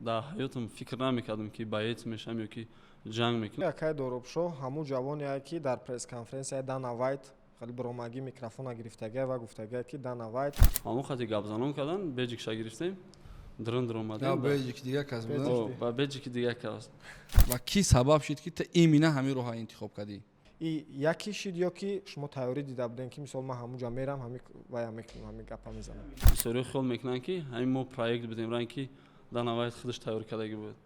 дар ҳаётам фикр намекардам ки боец мешавам ё ки ҷанг мекунам. Якай доробшо ҳамун ҷавоне ки дар пресс-конференсияи Дана Вайт хеле биромагӣ микрофона гирифтагия ва гуфтагия ки Дана Вайт ҳамон хати гапзанон кардан беҷикша гирифтем дрон омадем беҷики дигар кас буд ба беҷики дигар кас. ва ки сабаб шид ки та имина ҳамин роҳа интихоб кардӣ? и яке шид ё ки шумо тайёрӣ дида будем ки мисол ман ҳамун ҷо мерам вая мекунам ҳамин гапа мезанам. бисёриҳо хел мекунанд ки ҳамин мо проект будем ран ки Дана Вайт худаш тайёр кардагӣ буд.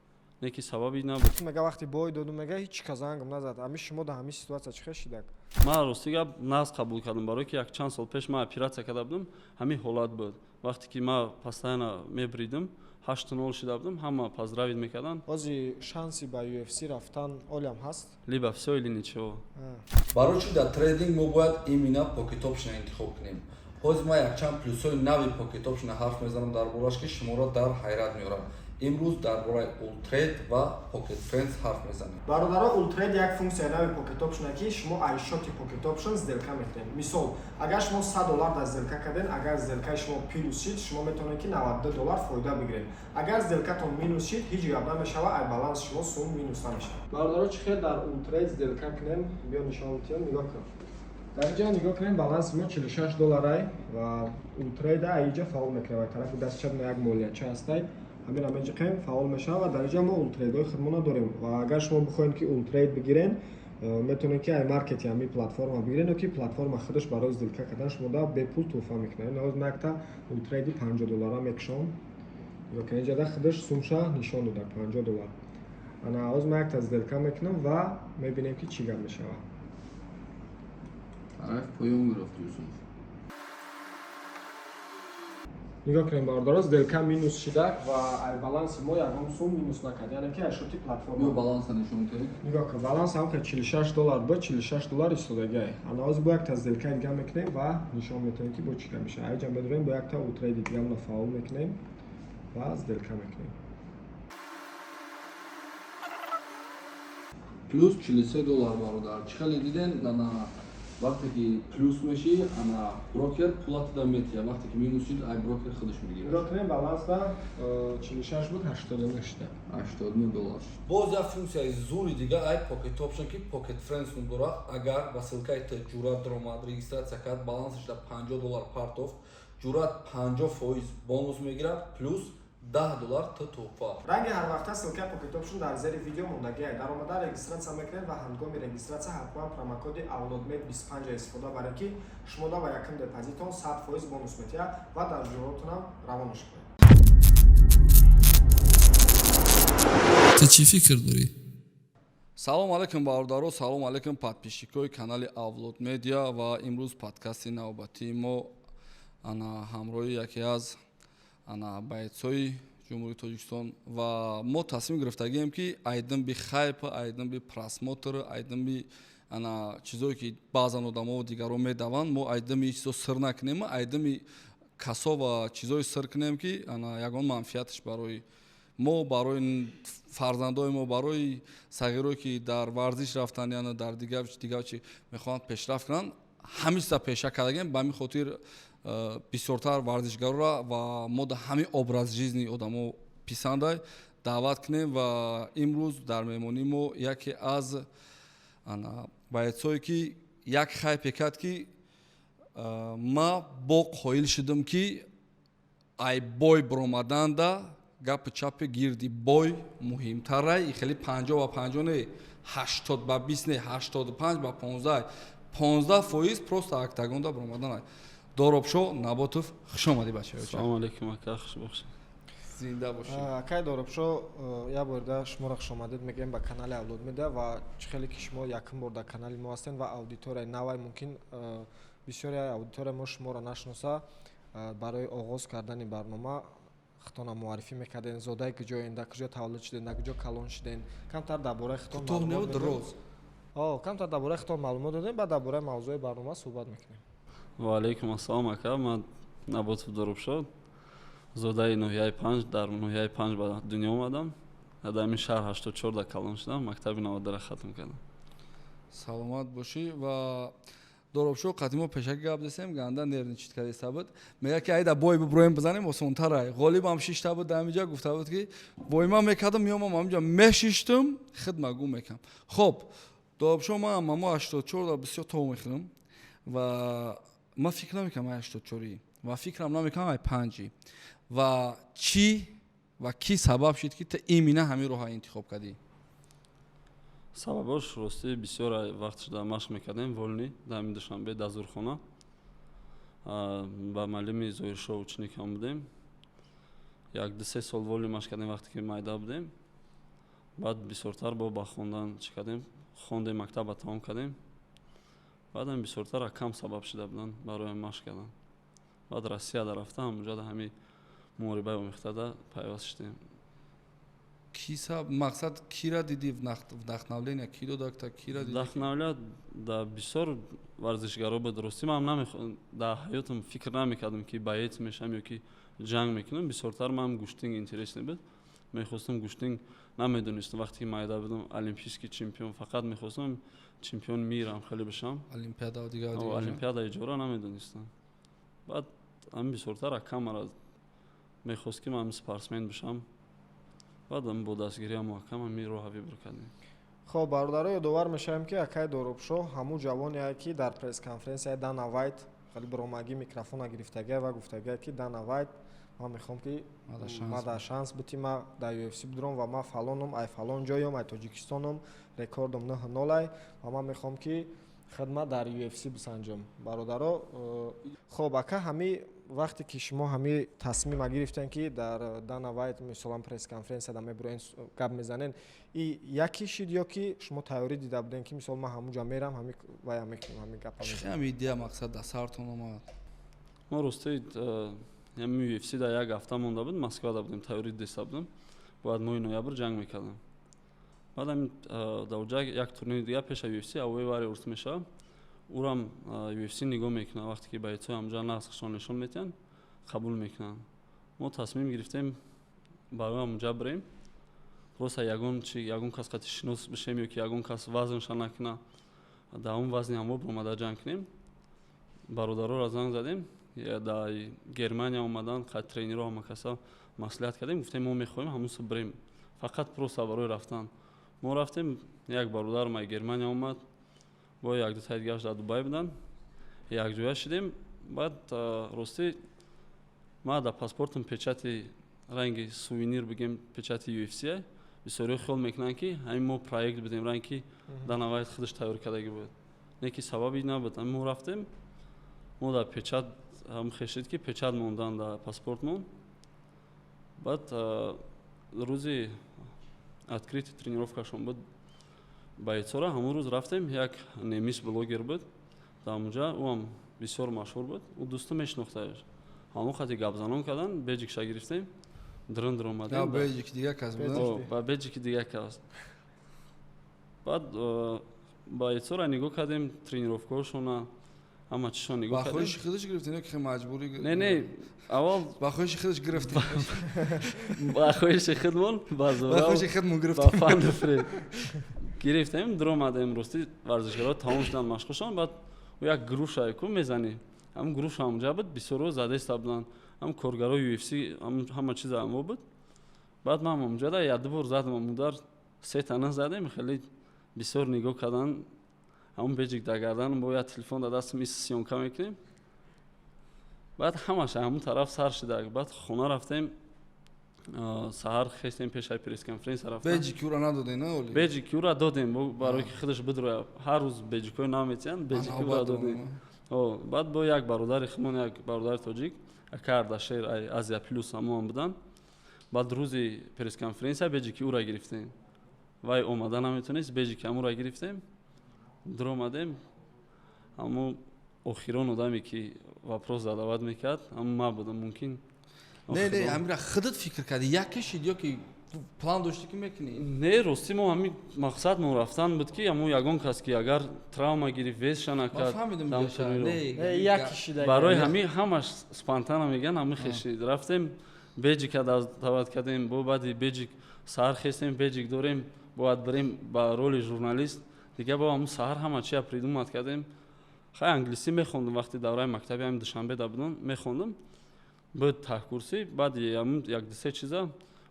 Не ки сабаби набуд. Мега вақти бой доду мега ҳеҷ казангам назад. Ами шумо да ҳамин ситуация чӣ хел шидак? Ман рости гап нағз қабул кардам, барое ки якчанд сол пеш ман оператсия карда будам, ҳамин ҳолат буд. Вақте ки ман постоянно мебридам, 8-0 шида будам, ҳама поздравит мекардан. Ози шанси ба UFC рафтан олям ҳаст? Либо всё или ничего. барои чӣ дар трейдинг мо бояд имина покетопшина интихоб кунем? ҳозир ман якчанд плюсҳои нави покетопшина ҳарф мезанам дар бораш ки шуморо дар ҳайрат меорам. имрӯз дар бораи ултрейд ва покет френдс ҳарф мезанем. Бародаро, ултрейд як функсияи нави покет опшн ки шумо айшоти покет опшн сделка мекунед. Мисол, агар шумо $100 дар сделка карден, агар сделкаи шумо плюс шид, шумо метавонед ки $92 фоида бигиред. Агар сделкатон минус шид, ҳеҷ гап намешава, ай баланс шумо сум минус намешава. Бародаро, чӣ хел дар ултрейд сделка кунем? Биё нишон метиём, нигоҳ кун. Дар инҷа нигоҳ кунем, баланс мо $46 ва ултрейда айҷа фаъол мекунем. Ай тарафи даст чап як молияча ҳастай. ҳамин амеҷиқем фаъол мешава ва дар инҷа мо ултрейдҳои худмона дорем. Ва агар шумо бихоҳед ки ултрейд бигирен, метавонед ки ай маркети ҳамин платформа бигирен, ё ки платформа худаш барои сделка кардан шумо да бепул туҳфа мекунед. Ҳозир ман якта ултрейди $50 мекушам. Ё ки инҷа да худаш сумша нишон дода $50. Ана ҳозир ман якта сделка мекунам ва мебинем ки чӣ гап мешава. тараф поён гирифт Юсуф. нигоҳ кунем бародаро, сделка минус шидак ва ай баланси мо ягон сум минус накард. Яъне ки ай шоти платформа. Ё баланса нишон кунед. нигоҳ кун, баланс ҳам $46 буд, $46 истодагиай. Ана ҳозир бо якта сделка дига мекунем ва нишон метавонем ки бо чӣ гап мешава. Айҷа медорем бо якта ултрейди дига фаъол мекунем ва сделка мекунем. плюс $43 бародар. Чӣ хеле диден? Ана вақте ки плюс меши, ана брокер пулати да метия. Вақте ки минус шид, ай брокер худаш мегирад. нигоҳ кунем, баланса 46 буд, 89 шида. $89. боз як функсияи зури дига ай покет опшн ки покет френдс ном дора. Агар ба силкаи ҷурат даромад регистратсия кард, балансаш да $50 партофт, ҷурат 50% бонус мегирад, плюс $10 туҳфа. Ранги ҳар вақта силкаи покет опшн дар зери видео мондагиай. Даромада регистратсия мекунед ва ҳангоми регистратсия ҳатман промокоди авлодмед 25 истифода баред ки шумо да ба якум депозитон 100% бонус метиҳад ва дар ҷуротонам равона шукунед. Ты чӣ фикр дорӣ? салом алайкум бародаро, салом алайкум подписчикои канали Авлод Медиа ва имрӯз подкасти навбатии мо ана ҳамроҳи яке аз ана боецҳои ҷумҳурии Тоҷикистон ва мо тасмим гирифтагием ки айдин би хайп, айдин би просмотр, айдин би ана чизое ки баъзан одамо дигаро медаванд, мо айдин би чизо сир накунем, айдин би касо ва чизои сир кунем ки ана ягон манфиаташ барои мо, барои фарзандои мо, барои сағирое ки дар варзиш рафтан яна дар дигар чи мехоҳанд пешрафт кунанд, ҳамин чиза пеша кардагем. ба ҳамин хотир бисёртар варзишгарора ва мо да ҳамин образ жизни одамо писандай даъват кунем ва имрӯз дар меҳмонии мо яке аз боецҳое ки як хайпе кард ки ма бо қоил шудам ки ай бой биромаданда гапи чапи гирди бой муҳимтарай. хеле 50 ба 50 не, 80 ба 20 не, 85 ба 15% просто актагонда биромаданай. Доробшо Наботов, хуш омадӣ бачаҳо. Салом алейкум ака, хуш бошед. Зинда бошед. Акай Доробшо, я борда шуморо хуш омадед мегӯем ба канали Авлод Медиа ва чӣ хеле ки шумо якум бор дар канали мо ҳастед ва аудиторияи навай мумкин бисёри аудиторияи мо шуморо нашноса. Барои оғоз кардани барнома хитона муаррифӣ мекарден, зодаи куҷоен, дар куҷо таваллуд шуден, дар куҷо калон шуден, камтар дар бораи хитон маълумот додем. Камтар дар бораи хитон маълумот додем, баъд дар бораи мавзӯи барнома суҳбат мекунем. ва алейкум ассалом ака, ман Наботов Доробшо, зодаи ноҳияи 5 дар ноҳияи 5 ба дунё омадам. дар ин шаҳр 84 дар калон шудам, мактаби наводара хатм кардам. Саломат бошӣ ва доробшо қатимо пешак гап десем ганда нервничит кардеста буд мега ки айда бой броем бизанем осонтара ғолибам шишта буд дамиҷа гуфта буд ки бойма мекардам меомам амҷа мешиштум хидма гу мекам хоб доробшо ман мамо 84 бисёр то мехӯрам ва ман фикр намекам 84 ва фикрам намекам ай 5 ва чӣ ва ки сабаб шид ки та имина ҳамин роҳа интихоб кардӣ сабабош рости бисёр вақт шуда машқ мекардем волни дами душанбе дазурхона ба маълими зоиршов ученикам будем 1-2 сол волни машқ кардем вақте ки майда будем баъд бисёртар ба хондан чӣ кардем хондем мактаба тамом кардем баъдам бисёртар акам сабаб шуда буданд барои машқ кардан баъд россияда рафтам онҷода ҳамин муорибаи омехтада пайваст шудем мақсад кира дидӣ вдахновления ки додакта кира дидӣ вдахновлия да бисёр варзишгаро буд рости ман дар ҳаётам фикр намекардам ки боец мешавам ё ки ҷанг мекунам бисёртар ман гуштинг интересный буд мехостам гуштинг намедонистам вақте ки майда будам олимпийский чемпион фақат мехостам чемпион мирам хеле бишам олимпиада иҷора намедонистам баъд ам бисёртар акам мара мехост ки ман спортсмен бишам баъдам бо дастгирияам акам ҳамин роҳа вибр кардем хоб бародаро ёдовар мешавем ки акай доробшо ҳамун ҷавоне ки дар пресс-конференсияи Дана Вайт хеле биромагӣ микрофона гирифтагия ва гуфтагия ки Дана Вайт ман мехоҳам ки мада шанс бутӣ ма дар UFC будурам ва ман фалоном ай фалон ҷоям ай тоҷикистоном рекордом 9-0 ай ва ман мехоҳам ки хидмат дар UFC бисанҷам бародаро хоб ака ҳамин вақте ки шумо ҳамин тасмима гирифтен ки дар Дана Вайт мисолан пресс-конференсияда мебуроен гап мезанен и яке шид ё ки шумо тайёрӣ дида буден ки мисол ман ҳамун ҷа мерам ваям мекунам ҳамин гапа ҳамин идея мақсад дар сартон омад мо рости ҳамин UFC дар як ҳафта монда буд Москвада будем тайёрӣ диста будем бояд моҳи ноябр ҷанг мекардам баъд ҳамин дар оҷа як турнир дига пеша UFC авои варе урс мешавад урам UFC нигоҳ мекунад вақте ки байцҳои ҳамҷа нақсшон нишон метиҳанд қабул мекунанд мо тасмим гирифтем барои ҳамҷа бирем просто ягон кас қати шинос бишем ё ки ягон кас вазнша накунад дар он вазни ҳамво омада ҷанг кунем бародароро занг задем дар Германия омаданд қати тренерҳо ҳама каса маслиҳат кардем гуфтем мо мехоҳем ҳамонсо бирем фақат просто барои рафтан мо рафтем як бародарам ай Германия омад бо 1-2 таи дигааш дар Дубай буданд якҷоя шудем баъд рости ман дар паспортам печати ранги сувенир бигем печати UFC бисёриҳо хиёл мекунанд ки ҳамин мо проект будем ранги Дана Вайт худаш тайёр кардагӣ буд не ки сабаби набуд мо рафтем мо дар печат ҳам хешид ки печат мондан дар паспортмон баъд рӯзи открити тренировкашон буд байцора ҳамон рӯз рафтем як немис блогер буд дар онҷа ӯам бисёр машҳур буд ӯ дӯсту мешинохтааш ҳамон хати гапзанон кардан беҷикша гирифтем дрын омадем ба беҷики дига кас баъд байцора нигоҳ кардем тренировкаҳошона ҳама чишон нигоҳ кардем ба хоҳиши худаш гирифтем ё ки маҷбурӣ не аввал ба хоҳиши худаш гирифтем ба хоҳиши худмон ба хоҳиши худмон гирифтем ба фанду фред гирифтем дромадем рости варзишгаро тамом шудан машқушон баъд як груша ку мезани ҳам груша ҳамҷа буд бисёро задеста буданд ҳам коргарои UFC ҳама чиза ҳамво буд баъд ман ҳамҷада як-ду бор задам амудар 3 тана задем хеле бисёр нигоҳ кардан ҳамон беҷик дар гардан бо як телефон дар дастам ис сёнка мекунем баъд ҳамаша ҳамон тараф сар шуда баъд хона рафтем саҳар хестем пешаи пресс-конференсия рафтем беҷикиура надодем на оли беҷикиура додем барои ки худаш бидроя ҳар рӯз беҷикҳои нав метиҳанд беҷикиура додем баъд бо як бародари худмон як бародари тоҷик ака ардашер азия плюс ҳамон буданд баъд рӯзи пресс-конференсия беҷикиура гирифтем вай омада наметонист беҷики ҳамура гирифтем дромадем ҳамо охирон одаме ки вопрос задават мекард ҳамо ма будам мумкин не амира худат фикр кардӣ яке шид ё ки план доштӣ ки мекунӣ не рости мо ҳамин мақсад мо рафтан буд ки ҳамон ягон кас ки агар травма гирифт весша накард барои ҳамин ҳамаш спонтана меган ҳамин хешид рафтем беҷика дават кардем бо баъди беҷик саҳар хестем беҷик дорем бояд бирем ба роли журналист дига бо ҳамон саҳар ҳама чия придумат кардем хай англисӣ мехондам вақти давраи мактаби ҳамин душанбе будам мехондам буд таҳкурсӣ баъд як-дусе чиза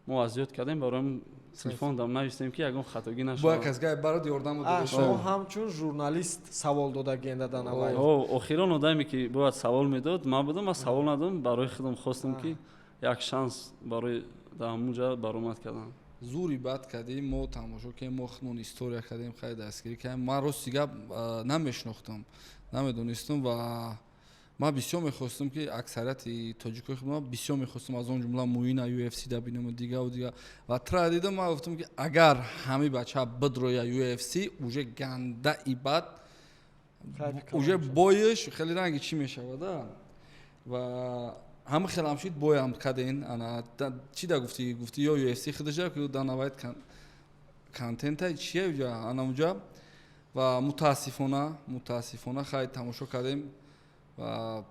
мо азиёт кардем барои телефон дам навистем ки ягон хатогӣ бо нашавад. касгай барот ёрдам шумо ҳамчун журналист савол дода гендадан авай. охирон одаме ки бояд савол медод ман будам, аз савол надодам, барои худам хостам ки як шанс барои дар ҳамунҷа баромад кардам. зури бад кардем, мо тамошо кардем, мо хунон история кардем, хай дастгирӣ кардем. Ман рости гап намешнохтам, намедонистам ва ман бисёр мехостам ки аксарияти тоҷикои худам бисёр мехостам аз он ҷумла Муина UFC да бинам дигар ва тра дидам. Ман гуфтам ки агар ҳами бача бидроя UFC уже ганда и бад уже боиш хеле ранги чӣ мешавад ва ҳама хелам шид боям каден ана чӣ да гуфти ё UFC хидажа ки данавайт контента чие уҷа ана уҷа ва мутаассифона хай тамошо кардем ва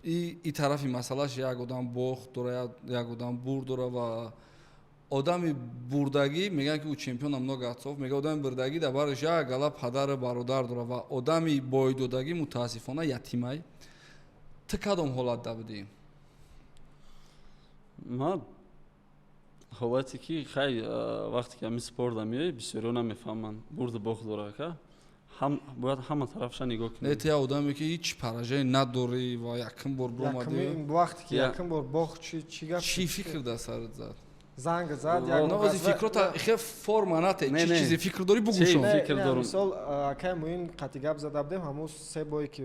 и тарафи масъалаш як одам бохт дора, як одам бурд дора ва одами бурдагӣ мегӯянд ки ӯ чемпион много атсоф мега одами бурдагӣ дар бараш як гала падару бародар дора ва одами бойдодагӣ мутаассифона ятимай. Ты кадом ҳолат да будӣ? ман ҳолате ки хай вақте ки ҳамин спорта меои бисёриҳо намефаҳманд бурду бохт дора ка бояд ҳама тарафша нигоҳ кунӣ. Не тия одаме ки ҳеҷ паражае надорӣ ва якум бор бомадӣ вақте ки якум бор бохт чӣ гап чӣ фикр дар сарат зад? занг зад ози фикрота хе форма нате чӣ чизе фикр дорӣ бугӯшон. фикр дорам. Мисол акай муин қати гап зада будем ҳамун се бой ки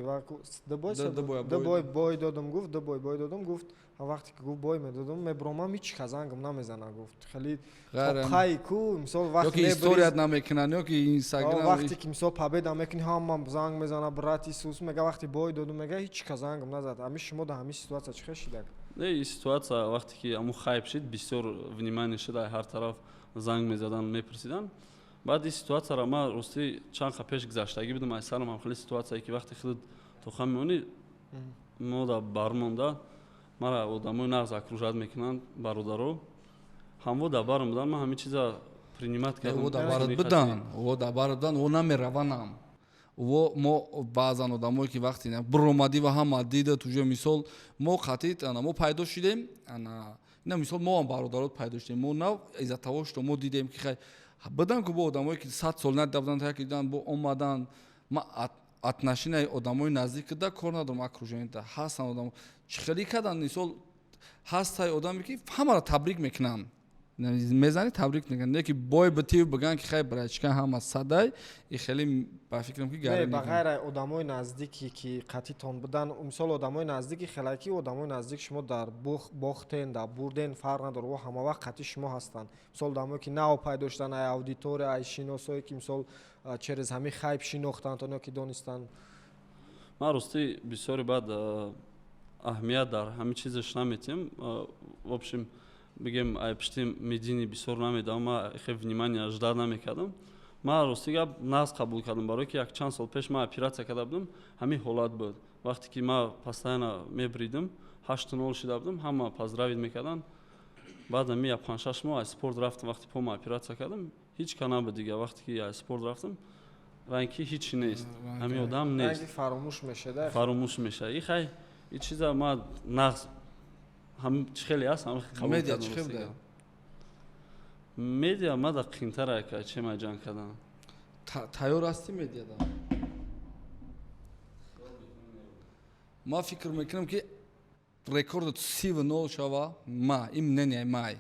ду бой додам гуфт ду бой додам гуфт вақте ки гуфт бой медодам мебромам ҳеч казангам намезана гуфт хеле тоқай ку мисол вақте ки историят намекунанд ё ки инстаграм вақте ки мисол победа мекунӣ ҳама занг мезана брати сус мега вақте бой додам мега ҳеч казангам назад ами шумо дар ҳамин ситуация чӣ хел шидак? Не ситуация вақте ки аму хайп шид бисёр внимание шуда ҳар тараф занг мезадан мепурсидан баъд ин ситуацияро ман рости чанд ха пеш гузаштагӣ будам аз сарам ҳам хеле ситуация ки вақте худут тоқа меонӣ мо дар бармонда мара одамои нағз окружат мекунанд бародаро ҳамво дар барам будан ман ҳамин чиза принимат кардам. ӯ дар барат будан ӯ намераванам ӯ мо баъзан одамое ки вақте биромадӣ ва ҳама дидат уже мисол мо қатит мо пайдо шудем ина мисол мо ҳам бародарот пайдо шудем мо нав изза тавошто мо дидем ки хай будан ку бо одамое ки 100 сол надида буданд як дидан бо омадан ма атнашинаи одамои наздик да кор надорам окруженида ҳастанд одам чӣ хеле кадан мисол ҳастай одаме ки ҳамаро табрик мекунанд мезани табрик мекунанд не ки бой битив биган ки хай брачка ҳама садай и хеле ба фикрам ки гари ба ғайра одамои наздики ки қатитон будан мисол одамои наздики хелаки одамои наздик шумо дар бохтен дар бурден фарқ надорад ва ҳама вақт қати шумо ҳастанд мисол одамое ки нав пайдо шудан ай аудитория ай шиносое ки мисол через ҳамин хайп шинохтанд оно ки донистанд. ман рости бисёри баъд аҳамият дар ҳамин чизаш наметем в общем бигем ай пишти медини бисёр намедам ман хеле внимание жда намекардам. ман рости гап нағз қабул кардам барое ки як чанд сол пеш ман операция карда будам ҳамин ҳолат буд вақте ки ман постоянно мебридам 8-0 шида будам ҳама поздравид мекарданд баъд ами 5-6 моҳ аз спорт рафтам вақте пома операция кардам ҳеч ка набуд дига вақте ки аз спорт рафтам ранги ҳеч нест ҳамин одам нест фаромӯш мешада фаромӯш мешад и хай ин чиза ман нағз ҳам чӣ хеле аст ҳам қабул медиа кардам. чӣ хел да медиа ман да қимтара ка чӣ ман ҷанг кардам тайёр ҳастӣ медиа да ман фикр мекунам ки рекорд 30-0 шава ма ин мнение май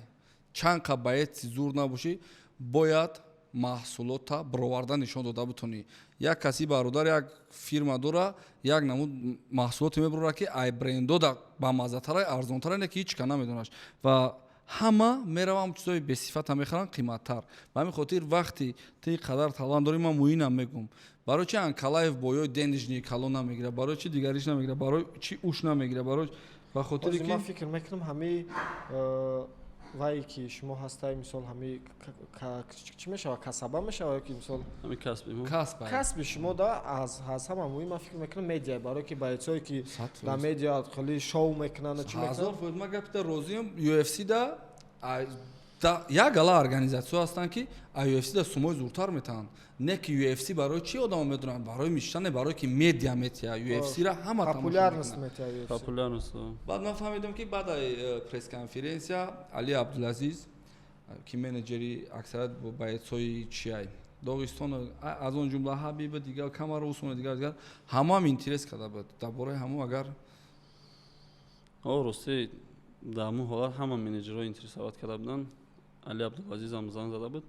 чанд қа баъти зур набошӣ бояд маҳсулота бироварда нишон дода битонӣ як каси бародар як фирма дора як намуд маҳсулоте мебарора ки ай брендода ба маззатара арзонтара не ки ҳеч ка намедонаш ва ҳама меравам чизои бесифата мехаранд қиматтар ба ҳамин хотир вақте ти қадар талант дорӣ ман муинам мегӯм барои чи Анкалаев боёи денежни кало намегирад барои чи дигариш намегирад барои чи уш намегирад барои ба хотире ки ман фикр мекунам ҳами вае ки шумо ҳастай мисол ҳами чӣ мешавад касаба мешавад ки мисол ҳамин касби шумо да аз ҳама муҳим ман фикр мекунам медиа барое ки баъцое ки дар медиа хеле шоу мекунанд чӣ мекунанд ман гапида розиам UFC да да як ала организация ҳастанд ки UFC да сумои зуртар метаҳанд, не ки UFC барои чи одама медонанд, барои миштане, барои ки медиа метия UFC ра ҳама популярност метия UFC. популярност. баъд ман фаҳмидам ки баъди пресс-конференсия Али Абдулазиз ки менеҷери аксарият боецҳои чиай Догистон аз он ҷумла Ҳабиба дигар Камаров Усмони дигар ҳамаам интерес карда буд дар бораи ҳамон агар рости дар ҳамон ҳолат ҳама менеҷерҳо интересоват карда буданд. Али Абдулазиз ҳам зан зада буд.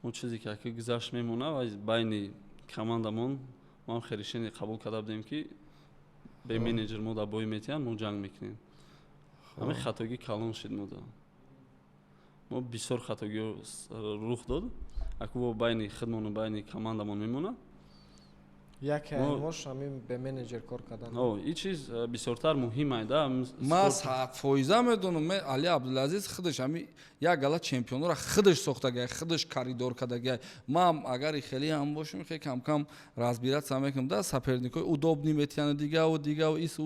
он чизе ки ака гузашт мемона ва байни командамон мо ҳам решение қабул карда будем ки бе менеҷер мо дар бой метиҳанд мо ҷанг мекунем. ҳамин хатогӣ калон шид мо бисёр хатогиҳо рух дод. Аку байни хидмону байни командамон мемона. Яке мош ҳамин бе менеҷер кор кардан. ин чиз бисёртар муҳим аст да. ма фоиза медонам Али Абдулазиз худаш ҳами як гала чемпионора худаш сохтагай, худаш коридор кардагай. Ма агар хеле ҳам бошем хе кам разбираться мекунам да соперникои удобни метиҳанд дигав ис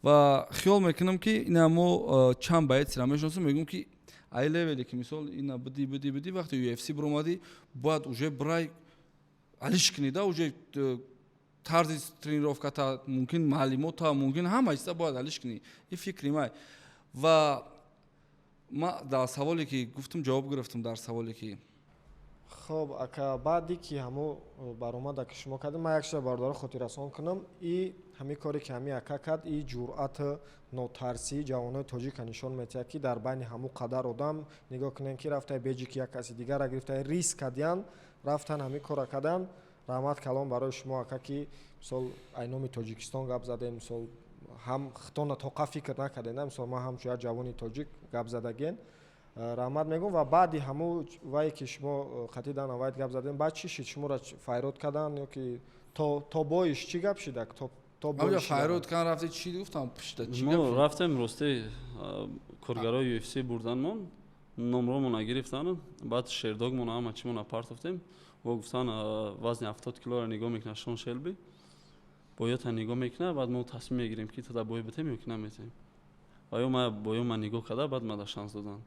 ва хиёл мекунам ки ина мо чанд боецра мешиносем мегӯм ки ай левеле ки мисол ина буди вақти UFC биромадӣ бояд уже брай алишкини да уже тарзи тренировката мумкин маълимота мумкин ҳама чиза бояд алишкини и фикри май ва ма дар саволе ки гуфтам ҷавоб гирифтам дар саволе ки хоб ака баъди ки ҳамо баромада ки шумо кардем ман як чиза бардора хотиррасон кунам и ҳамин коре ки ҳамин ака кард и ҷуръат нотарсии ҷавонои тоҷика нишон метиҳад ки дар байни ҳамун қадар одам нигоҳ кунем ки рафтаи беҷики як каси дигарра гирифтаи риск кардиян рафтан ҳамин кора кардан. раҳмат калом барои шумо ака ки мисол айноми тоҷикистон гап задем мисол ҳам хитона тоқа фикр накардем мисол ман ҳамчун як ҷавони тоҷик гап задаген раҳмат мегӯям ва баъди ҳамун вае ки шумо қатидан авайд гап задем баъд чӣ шид шуморо файрод кардан ё ки то боиш чӣ гап шида то боиш файрод кан рафти чӣ гуфтам пушта чӣ гап мо рафтем рости коргарои UFC бурданмон номромон нагирифтан баъд шердогмон ҳама чимон апартофтем ва гуфтан вазни 70 килоро нигоҳ мекунад Шон Шелби боёта нигоҳ мекунад баъд мо тасмим мегирем ки тада бой битем ё ки наметем ва ё ма боё ма нигоҳ карда баъд мада шанс додан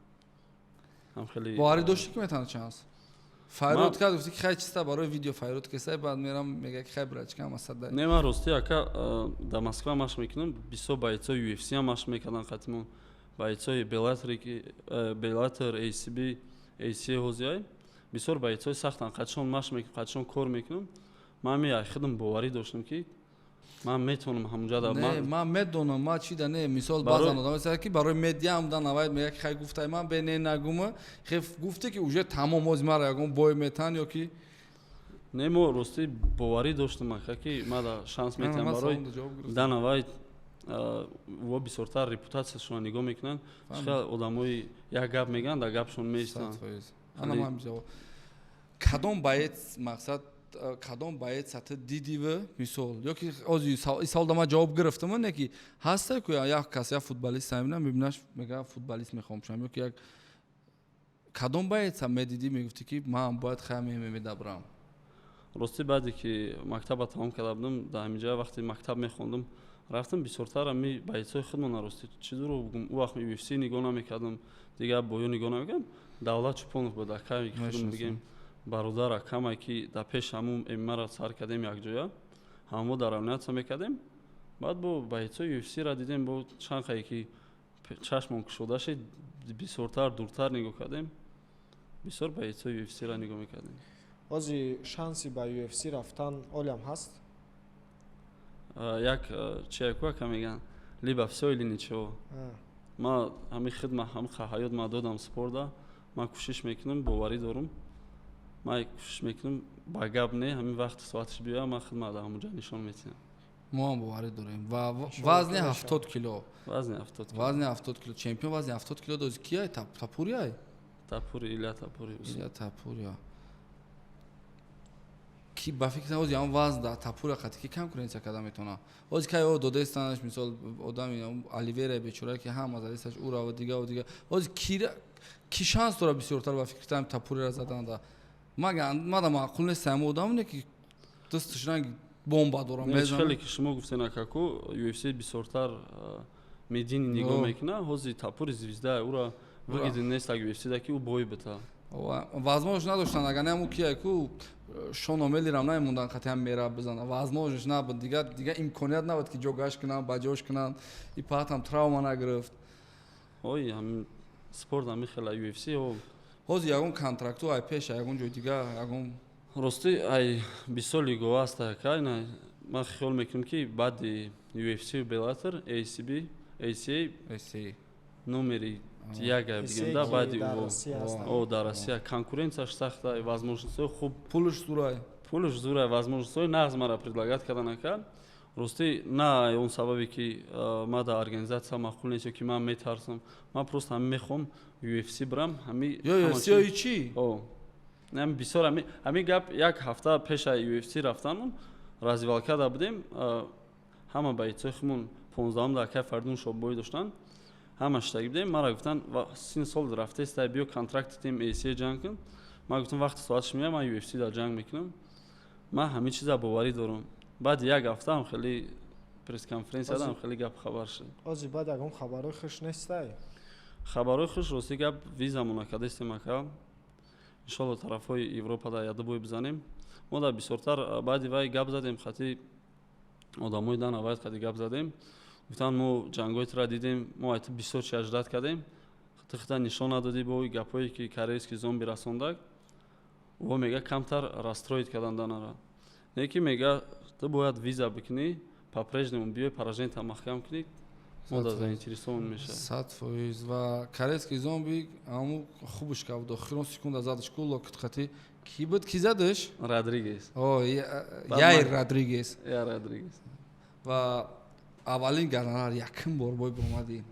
ҳам хеле боварӣ дошти ки метавонад шанс файрод кард гуфти ки хай чиста барои видео файрод кесай баъд мерам мега ки хай брачка масада не ман рости ака дар Москва машқ мекунам бисёр боецҳои UFC ҳам машқ мекардан қатимон боецҳои Bellator ACB ACA ҳозиай бисёр боецҳои сахтан қатишон машқ мекунам қатишон кор мекунам ман ми худам боварӣ доштам ки ман метавонам ҳамунҷа дар ман медонам ма чида не мисол баъзан одам аст ки барои медиа ҳам дан авайд мега ки хай гуфтай ман бе не нагума хеф гуфте ки уже тамом оз мара ягон бой метан ё ки не мо рости боварӣ доштам ака ки ма да шанс метиҳам барои дан авайд во бисёртар репутатсияшон нигоҳ мекунанд чиқа одамои як гап мегӯянд дар гапшон меистанд кадом боец мақсад кадом боецата дидива мисол ё ки ози саволда ман ҷавоб гирифтам не ки ҳаста ку як кас як футболист мебинам мебинаш мега футболист мехоҳам шам ё ки як кадом боеца медиди мегуфти ки ман бояд хай медабрам рости баъде ки мактаба тамом карда будам дар ҳамин ҷая вақте мактаб мехондам рафтам бисёртар ами боецҳои худмон расти чидуро у вақт UFC нигоҳ намекардам дигар боё нигоҳ намекардам Давлат Чӯпонов буд акаи худмон бигем бародар акамай ки дар пеш ҳамун эммара сар кардем якҷоя ҳамо дар авниятса мекардем баъд бо боецҳои UFC-ра дидем бо чанд қае ки чашмон кушода шид бисёртар дуртар нигоҳ кардем бисёр боецҳои UFC-ра нигоҳ мекардем ози шанси ба UFC рафтан олям ҳаст як чияку ака меган либо всё или ничего ма ҳамин хидма ҳамин ҳаёт ма додам спорда ман кӯшиш мекунам боварӣ дорум ман кӯшиш мекунам ба гап не ҳамин вақти соаташ биёяд ман хидма дар ҳамунҷа нишон метиҳам мо ҳам боварӣ дорем ва вазни 70 кило вазни 70 вазни 70 кило чемпион вазни 70 кило дози кияй Тапурияй Тапури Илия Тапурия ки ба фикр ози ҳам вазн дар Тапурия қати ки конкуренсия карда метавонад ози кай додаистанаш мисол одами Оливера бечора ки ҳама задисташ ура дигар ози ки шанс дора бисёртар ба фикри там Тапурияро задан да мада маъқул нест ҳама одам не ки дасташ ранг бомба дора мезанад хеле ки шумо гуфтен акаку UFC бисёртар медини нигоҳ мекунад ҳози Тапури звезда ура выгоден нест аг UFC да ки ӯ бой бита. Возможность надоштан, агар не кия ку Шон Омелирам намондан хатиам мера бизана. Возможность набуд, дига имконият набуд ки ҷогаш кунанд, баҷош кунанд. И патам травма нагирифт. Ой, ҳамин спорт ҳамин хела UFC о. Ҳозир ягон контракту ай пеша ягон ҷой дига ягон Рости ай 20 соли гуваста кайна. Ман хиёл мекунам ки баъди UFC Bellator, ACB, ACA номери яга бигенда баъди ӯ дар Россия конкуренсияш сахта, возможностҳои хуб, пулш зурай, возможностҳои нағз мара предлагат кардан акад. Рости на он сабабе ки ма дар организация маъқул нест ё ки ман метарсам. Ман просто ҳамин мехоҳам UFC брам, ҳамин UFC чӣ? Нами бисёр ҳамин гап як ҳафта пеша UFC рафтамон, развивалкада будем, ҳама байцохимон 15 дақиқа фардун шоббой доштан. Ҳама штаги будем, мара гуфтан син сол рафтеста биё контракти тем ACA ҷанг кун. Ман гуфтам вақти соатш меоям, ман UFC дар ҷанг мекунам. Ман ҳамин чиза боварӣ дорам. Баъди як ҳафта ҳам хеле пресс-конференсия дадам, хеле гап хабар шуд. Озӣ баъд ягон хабарои хуш нестай? Хабарои хуш рости гап визамон акадестем ака. Иншалло тарафҳои Европада яда бой бизанем. Мо дар бисёртар баъди вай гап задем, хати одамои дан авайд хати гап задем. Гуфтан мо ҷангҳоятро дидем, мо айта бисёр чи аҷрат кардем. Хата нишон надодӣ бо гапҳое ки корейский зомби расондак. Ӯ мега камтар расстроит кардан данара. Не ки мега ту бояд виза бикунӣ, по-прежнему биёй пораженита маҳкам кунӣ. Мо да заинтересован меша. 100% ва корейский зомби аму хубуш кав до хирон секунда задаш куло китхати ки буд ки задаш? Родригес. Яир Родригес. Я Родригес. Ва аввалин гонорар якум бор бой бомадӣ.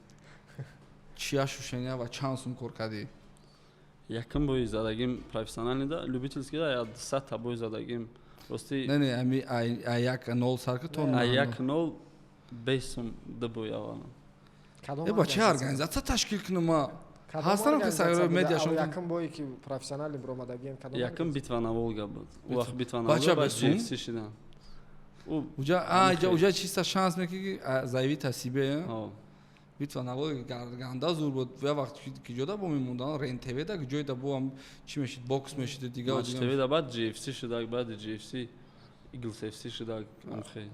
Чия шушения ва чанд сум кор кардӣ? Якум бой задагим профессионални да, любительский да, 100 та бой задагим. Рости Не, ами а 1-0 саркатон. А 1-0 5 сум дабой авана. Ба чӣ организация ташкил кунам? Ҳастарам ки сайро медиашон. Якум бой ки профессионали бромадагиен кадом? Якум битва на Волга буд. Ӯ вақт битва на Волга ба UFC шидан. Уҷа чиста шанс мекӣ заиви тасибе. Битва на Волга ганда зур буд. Я вақт ки ҷода бо мемондан РЕН-ТВ да ҷойда бо ам чӣ мешид? Бокс мешид дига. Матч ТВ да баъд GFC шуда, баъди GFC Eagles FC шуда амхе.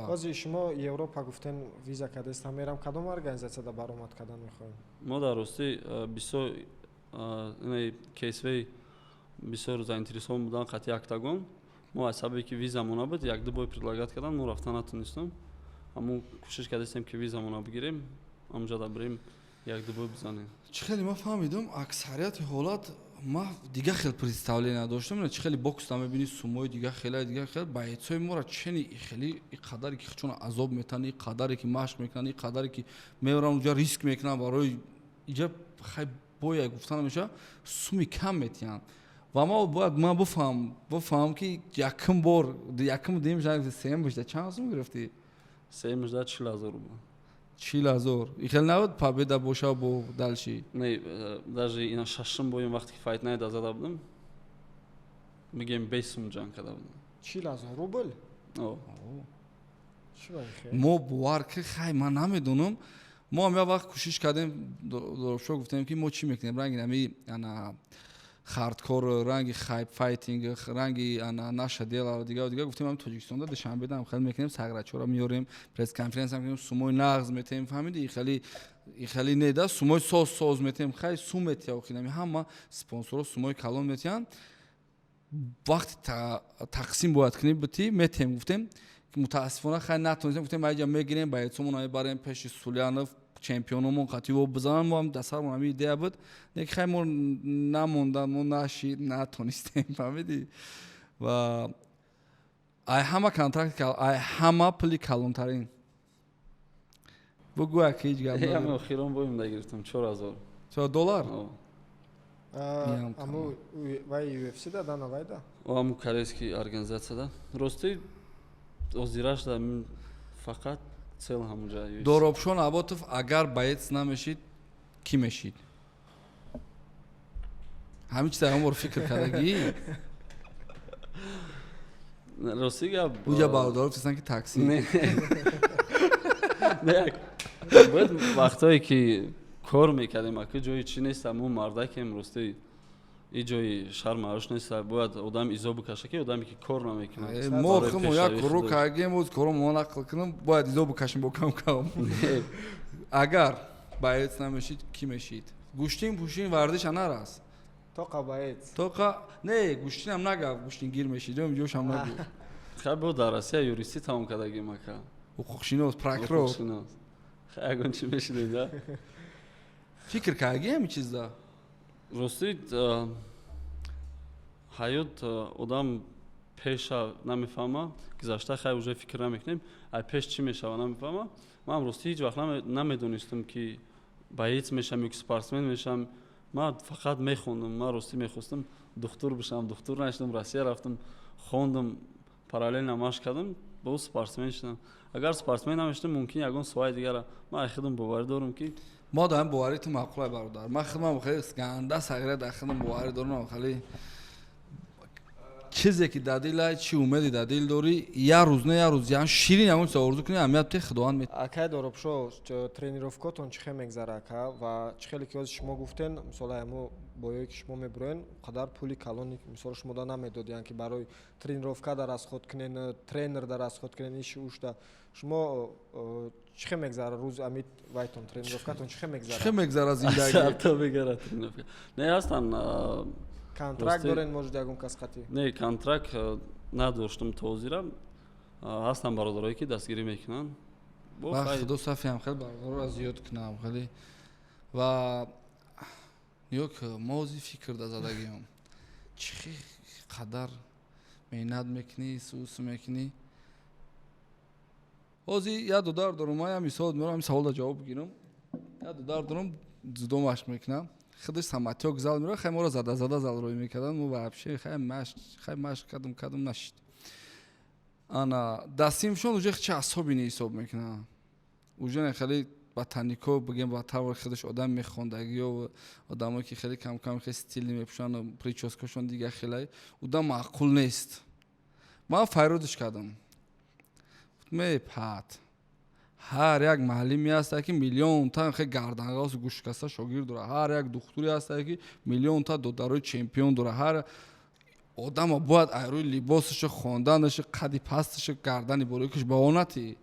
Озӣ шумо Европа гуфтен виза кадестам мерам, кадом организацияда баромад кардан мехоҳем? Мо дар рости бисёр ин кейсвей бисёр заинтересован будан қати Октагон. Мо аз сабаби ки визамон набуд, як-ду бой предлагат кардан, мо рафта натонистам. Аммо кӯшиш кардем ки визамон бигирем, амҷода бирем як-ду бой бизанем. Чӣ хеле ма фаҳмидам, аксарияти ҳолат ма дига хел представление доштам, чӣ хеле бокс мебинӣ сумои дига хел байцои мора чени хеле иқадаре ки чун азоб метан, иқадаре ки машқ мекунан, иқадаре ки меоран уҷа риск мекунан барои иҷа хай боя гуфтан меша суми кам метиҳанд. Ва ма бояд ма буфаҳам ки якум бор якум дим сем бишта чанд сум гирифтӣ? 40,000 рубл. 40,000. И хел набуд победа боша бо дальши? Не, даже ина шашум боим вақти ки файт найда зада будам. Мегем 5 сум ҷанг карда будам. 40,000 рубл? мо бовар ки хай ман намедонам. Мо ҳам як вақт кӯшиш кардем, доробшо гуфтем ки мо чӣ мекунем, ранги нами ана хардкор, ранги хайп файтинг, ранги ана наша дела дига гуфтем ҳам Тоҷикистонда душанбе дам хел мекунем, саграчора меорем, пресс конференсия мекунем, сумои нағз метем, фаҳмидӣ? Хеле не да, сумои соз метем, хай сум метия охинами ҳама спонсоро сумои калон метиян. Вақти тақсим бояд кунем бити метем гуфтем ки мутаассифона хай натонистем, гуфтем айҷа мегирем байцомон мебарем пеши Сулянов чемпиономон қативо бизанан, мо ҳам дасармон ҳами идея буд. Неки хай мо намондан, мо натонистем, фаҳмидӣ? Ва ай ҳама контракт, ай ҳама пули калонтарин. Бугӯя ки ҳеҷ гап ҳам охирон боим дагирифтам $4,000. $4? Аммо вай UFC да дана вайда? Аммо корейский организация да. Рости озираш да фақат цел ҳамуҷа. Доробшон Аботов агар боец намешид, ки мешид? ҳамин чиза ҳамор фикр кардагӣ? Рости гап уҷа бардоров чизан ки такси. Не. Бояд вақтое ки кор мекардем ака ҷои чӣ нест мо мардакем рости ин ҷои шармааш нест бояд одам изо бикаша ки одаме ки кор намекунад мо хмо як куру кагем уз куру мона қилкунам бояд изо бикашим бо кам кам агар баец намешид ки мешид гӯштин пӯшин вардиш анарас тоқа баец тоқа не гӯштинам нага гӯштин гир мешидем ҷошам нагӯ хай бо дар Россия юристӣ тамом кардагим ака ҳуқуқшинос прокурор хай ягон чӣ мешидем да фикр кардагӣ ҳамин чизда рости ҳаёт одам пеша намефаҳма гузашта хай уже фикр намекунем ай пеш чӣ мешава намефаҳма ман рости ҳеҷ вақт намедонистам ки баец мешам ё ки спортсмен мешам ман фақат мехондам ман рости мехостам духтур бишам духтур нашдам Россия рафтам хондам параллелно машқ кардам бо спортсмен шудам агар спортсмен намешдам мумкин ягон соҳаи дигара ман худам боварӣ дорам ки мо даем боварӣ ту маъқулай бародар ман худам хеле ганда сагира дар худам боварӣ дорам хеле чизе ки дар дилай чӣ умеди дар дил дорӣ як рӯз не як рӯз ягон ширин ягон чиза орзу кунӣ амият те худованд мет акай доробшо тренировкотон чӣ хел мегзара ака ва чӣ хеле ки шумо гуфтен мисол ҳамо боёе ки шумо мебуроен қадар пули калони мисол шумо да намедодиян ки барои тренировка да расход кунен тренер да расход кунен иш ушда шумо чӣ хел мегзара рӯз амид вайтон тренировкатон чӣ хел мегзара чӣ хел мегзара зиндагӣ то бигара тренировка не ҳастан контракт дорен может ягон кас қатӣ не контракт надоштам тозира ҳастан бародарое ки дастгирӣ мекунанд худо сафиам хеле бародарро зиёд кунам хеле ва ёк мози фикр да задагиам чӣ қадар меҳнат мекунӣ сус мекунӣ ҳозир як додар дорам ман як мисол меорам саволда ҷавоб бигирам як додар дорам дзюдо машқ мекунам худаш саматёк зал мера хай моро зада залрӯй мекардан мо вообще хай машқ кадам нашид ана дастимшон уже чӣ асобине ҳисоб мекунам уже хеле ба танико бигем ба таври худаш одам мехондагӣ ё одамое ки хеле кам хеле стилӣ мепӯшанд прическашон дига хеле удам маъқул нест ман файрудиш кардам мепад ҳар як муаллиме ҳастад ки миллионта хеле гарданғас гӯшкаста шогирд дора ҳар як духтуре ҳастад ки миллионта додарои чемпион дора ҳар одама бояд айрӯи либосашо хонданашо қади пасташо гардани борикаш ба онати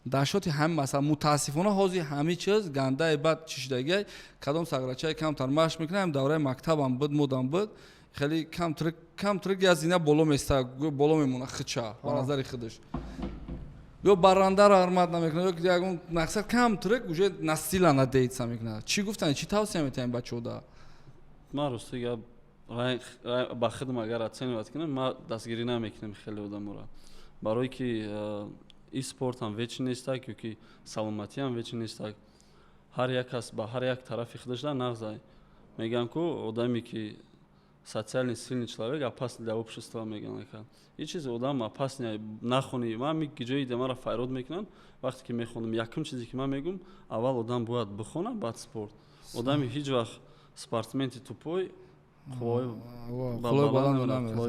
дашоти ҳамин масъала мутаассифона ҳозир ҳамин чиз гандаи бад чишдагиай кадом саграчаи камтар машқ мекунам давраи мактабам буд модам буд хеле камтар я зина боло места боло мемона хича ба назари худаш ё баррандаро ҳурмат намекунад ё ягон мақсад камтар уже насила надейтса мекунад чӣ гуфтан чӣ тавсия метавем бачаҳода ман ростига ба худам агар оцениват кунам ман дастгирӣ намекунам хеле одаморо барое ки ин спортам вечен нестак ё ки саломатиам вечен нестак ҳар як кас ба ҳар як тарафи худаш да нағзай мегӯям ки одаме ки социальный сильный человек опасный для общества мегӯям ака ин чиз одам опасный нахони ман ҷои дамаро файрод мекунанд вақте ки мехонам якум чизе ки ман мегӯям аввал одам бояд бихона баъд спорт одами ҳеҷ вақт спортсменти тупой хулои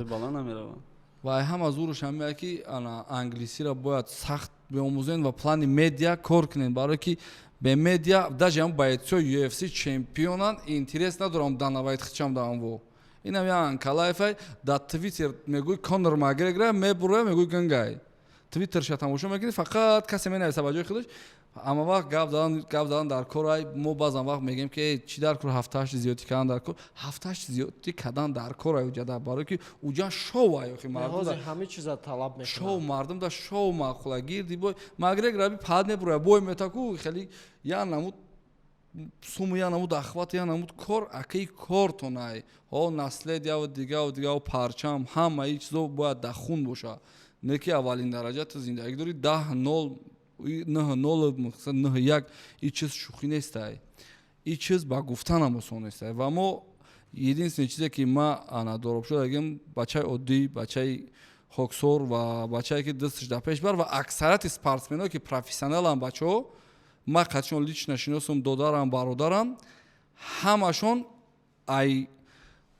баланд намеравад ва ҳам аз урш ҳамеа ки англисиро бояд сахт биомӯзен ва плани медиа кор кунен барое ки бе медиа даже ҳам боецҳои UFC чемпионан интерес надорам данавайт хичам даамво инам я анкалаефай дар твиттер мегӯй конор макгрегора мебуроя мегӯй гангай твиттерша тамошо мекунӣ фақат касе менависа ба ҷои худаш ама вақт гап задан дар кор ай мо баъзан вақт мегӯем ки чӣ дар кор ҳафтааш зиёдӣ кардан дар кор ҳафтааш зиёдӣ кардан дар кор ай уҷада барое ки уҷа шоу ай охи мардум ҳамин чиза талаб мекунад шоу мардум да шоу маъқула гирди бой макгрегор аби пад мебуроя бой метаку хеле я намуд суму я намуд ахват я намуд кор акаи кортон ай ҳо наследия дигаву парчам ҳамаи чизо бояд дар хун боша не ки аввалин дараҷа ту зиндагӣ дорӣ 10-0 9-1 ин чиз шӯхӣ нестай ин чиз ба гуфтанам осон нестай ва мо единственный чизе ки ман дороб шудагим бачаи оддӣ бачаи хоксор ва бачае ки дасташ дар пеш бар ва аксарияти спортсменҳое ки профессионалан бачаҳо ман қатишон лично шиносам додарам бародарам ҳамашон ай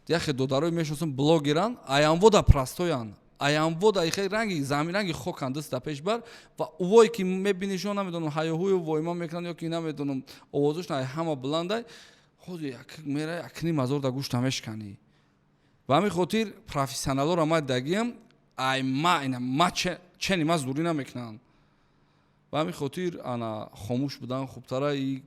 яхе додарои мешиносам блогеран аянвода простоян аямво даихе ранги замин ранги хокан даста пешбар ва увой ки мебини шо намедонам ҳаёҳую войма мекунанд ё ки намедонам овозуш на ҳама бландай ходи як мера якни мазор да гӯш намешкани ва ҳамин хотир профессионалора ма дагиям ай ма ина ма чени ма зурӣ намекунанд ва ҳамин хотир ана хомӯш будан хубтара и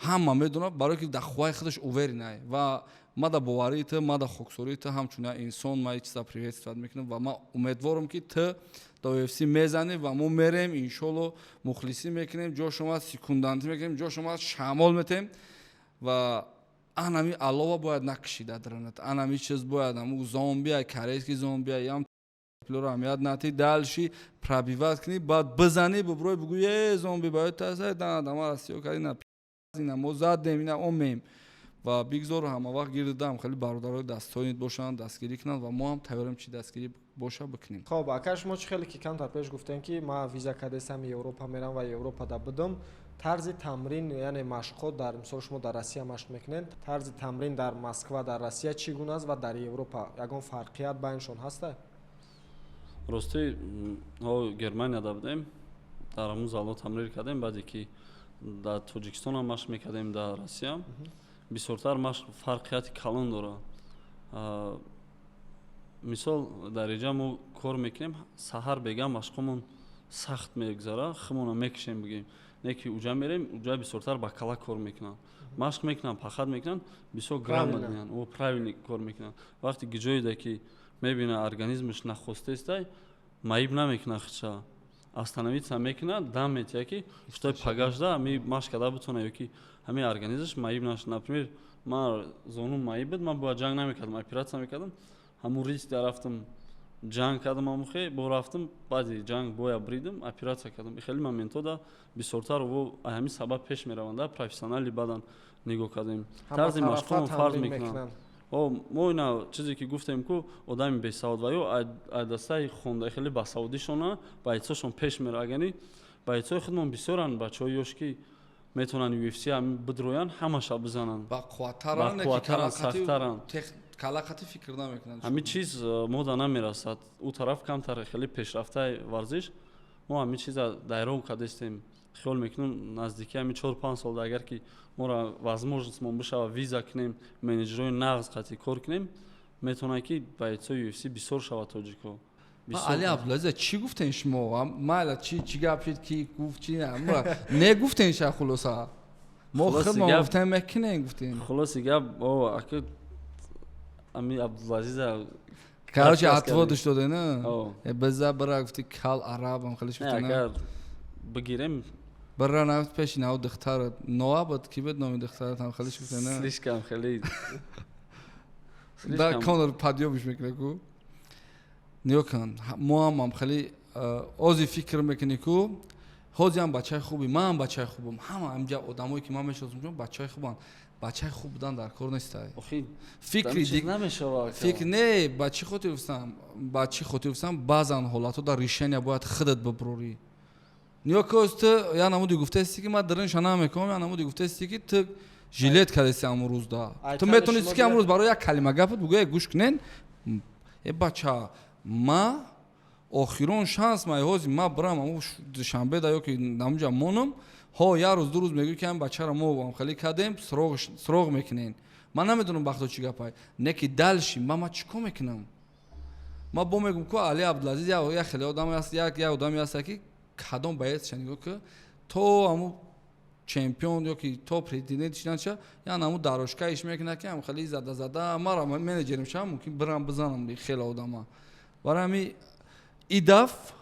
ҳама медонад барое ки дар хуваи худаш уверенай ва ма да боварии ты ма да хоксории ты ҳамчун як инсон ма чиза приветствовать мекунам ва ма умедворам ки ты до UFC мезанӣ ва мо мерем иншолло мухлисӣ мекунем ҷо шумо секундантӣ мекунем ҷо шумо шамол метем ва анами алова бояд накшида даранат анами чиз бояд аму зомбия корейский зомбия ям плюра амият нати дальши пробивать кни баъд бизани буброй бугӯ е зомби бояд тасай дама расиё кардина ина мо задем ина омем ва бигзор ҳама вақт гирдам хеле бародарои дастонид бошанд дастгирӣ кунанд ва мо ҳам тайёрем чи дастгирӣ боша бикунем. хоб ака шумо чӣ хеле ки камтар пеш гуфтем ки ма виза кадесам европа мерам ва европа да будам тарзи тамрин яъне машқот дар мисол шумо дар россия машқ мекунед тарзи тамрин дар москва дар россия чӣ гуна аст ва дар европа ягон фарқият байншон ҳаста? рости ҳо германияда будем дар ҳамун зало тамрин кардем баъде ки дар тоҷикистон ҳам машқ мекардем дар россия бисёртар машқ фарқияти калон дорад мисол дар инҷа мо кор мекунем саҳар бегам машқомон сахт мегузара химона мекишем бигем не ки уҷа мерем уҷа бисёртар ба кала кор мекунанд машқ мекунанд пахат мекунанд бисёр грамотниянд о правилни кор мекунанд вақте гиҷоида ки мебина организмаш нахостестай маиб намекунад хича остановиться мекунад дам метия ки штой пагажда ами машқ карда бутона ё ки ҳамин организмаш маиб нашуд например ман зонум маиб буд ман бояд ҷанг намекардам оператсия мекардам ҳамун риск дарафтам ҷанг кардам амухе бо рафтам баъди ҷанг боя бридам оператсия кардам хеле моментода бисёртар во ҳамин сабаб пеш мераванда профессионали бадан нигоҳ кардем тарзи машқон фарқ мекунанд мо ина чизе ки гуфтем ку одами бесавод ва ё айдастаи хондаи хеле басаводишона ба эътисошон пеш мера агани ба эътисои худмон бисёранд бачаҳои ёш ки метавонанд UFC ҳам бидроянд ҳамаша бизананд бақувваттаранд сахттаранд калақати фикр намекунанд ҳамин чиз мо да намерасад ӯ тараф камтар хеле пешрафтаи варзиш мо ҳамин чиза дайрон кардестем хиёл мекунем наздики ҳамин 4-5 сол агар ки мора возможностмон бишава виза кунем менеҷерои нағз қатъи кор кунем метавонад ки ба эътисои UFC бисёр шавад тоҷико али абдулазиз чӣ гуфтен шумо майла чӣ гап шуд ки гуфт чӣ не гуфтен ша хулоса мо худмон гуфтем мекунем гуфтем хулоси гап ака ами абдулазиза короче отводиш доде не беза бара гуфти кал арабам хеле шуд не агар бигирем бара нафт пеши нав духтар ноабад ки бед номи духтарат ҳам хеле шуд не слишком хеле да конор падёбиш мекуне ку нёкан мо ҳам хеле ози фикр мекунӣ ку ҳози ҳам бачаи хуби ман бачаи хубам ҳама ҳамҷа одамое ки ман мешиносам бачаи хубанд бачаи хуб будан дар кор нестай фикри дик намешавад фикр не ба чӣ хотир гуфтам баъзан ҳолатҳода решения бояд худат биброрӣ нёкост я намуди гуфтасти ки ман даринша намекунам я намуди гуфтасти ки ту жилет кардасти амун рӯз да ту метонисти ки амун рӯз барои як калима гапат бугӯя гӯш кунен бача ма охирон шанс май ҳози ма бирам аму душанбеда ё ки намуҷа монам ҳо як рӯз ду рӯз мегӯй ки ҳам бачаро мо хеле кардем суроғ мекунен ман намедонам бахто чӣ гапай не ки далши ма чӣ кор мекунам ма бо мегӯм ку али абдулазиз як хеле одаме аст як одаме аст ки кадом бояд нигоҳ ку то аму чемпион ё ки то президент шинача я наму дарошка иш мекунад ки ам хеле зада мара менеҷерим ша мумкин бирам бизанам хеле одама барои ҳами идаф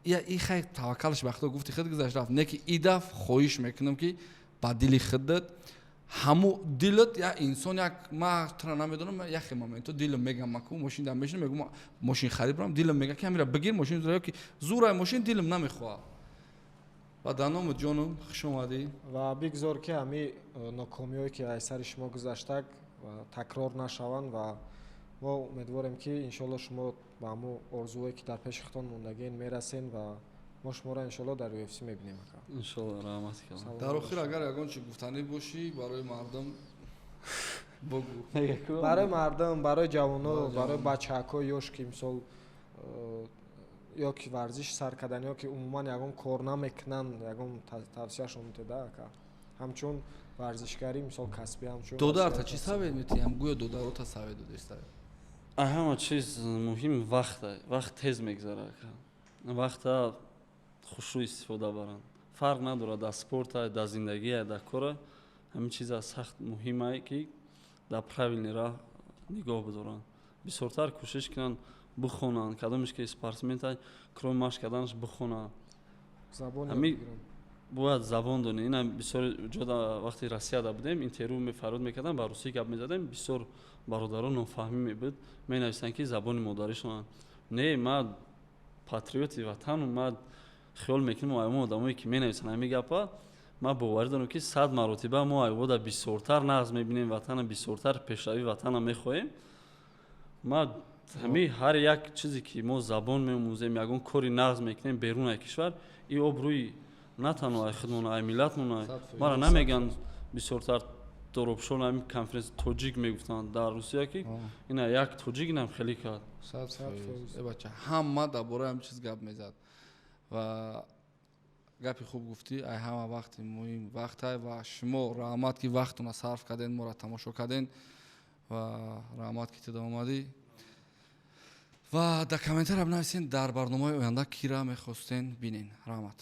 и хай таваккалш вақто гуфти худ гузашт рафт не ки идаф хоҳиш мекунам ки ба дили худат ҳаму дилат як инсон як ма тра намедонам як моменту дилам мегам маку мошин дам мешинам мегум мошин харид барам дилам мега ки амира бигир мошин зура ки зурай мошин дилам намехоҳад ва дар номи ҷонам хуш омадӣ ва бигзор ки ҳами нокомиҳое ки аз сари шумо гузаштак такрор нашаванд ва мо умедворем ки иншолло шумо ба ҳамун орзуое ки дар пеши худтон мондагиен мерасен ва мо шуморо иншолло дар UFC мебинем ака иншолло раҳмат кардам дар охир агар ягон чи гуфтанӣ бошӣ барои мардум богӯ барои мардум барои ҷавоно барои бачаҳакҳои ёш ки мисол ё ки варзиш сар кардан ё ки умуман ягон кор намекунанд ягон тавсияшон митеда ака ҳамчун варзишгари мисол касби ҳамчун додарта чӣ савед метиҳам гӯё додарота савед додеста ҳама чиз муҳим вақт тез мегзарад вақта хушрӯ истифода баранд фарқ надорад дар спорта дар зиндагия дар кора ҳамин чиза сахт муҳимае ки дар правилни раҳ нигоҳ бизоранд бисёртар кӯшиш кунанд бихонанд кадомеш ки спортсмента кроме машқ карданаш бихонанд ҳамин бояд забон донед ина бисёр ҷода вақти россияда будем интервю мефарод мекардам ба русӣ гап мезадем бисёр бародарон нофаҳмӣ мебуд менависанд ки забони модаришонанд не ма патриоти ватану ма хиёл мекунем мо одамое ки менависанд ҳамин гапа ма боварӣ дорам ки 100 маротиба мо айвода бисёртар нағз мебинем ватана бисёртар пешравии ватана мехоҳем ма ҳамин ҳар як чизе ки мо забон меомӯзем ягон кори нағз мекунем беруни кишвар и обрӯи на танҳо худмон ай миллатмон мара намеган бисёртар доробшон ҳамин конференсия тоҷик мегуфтанд дар русия ки ина як тоҷик инам хеле кард бача ҳама дар бораи ҳамин чиз гап мезад ва гапи хуб гуфтӣ ай ҳама вақти муҳим вақтай ва шумо раҳмат ки вақтона сарф карден моро тамошо карден ва раҳмат ки туда омадӣ ва дар комментария бинависен дар барномаи оянда кира мехостен бинен раҳмат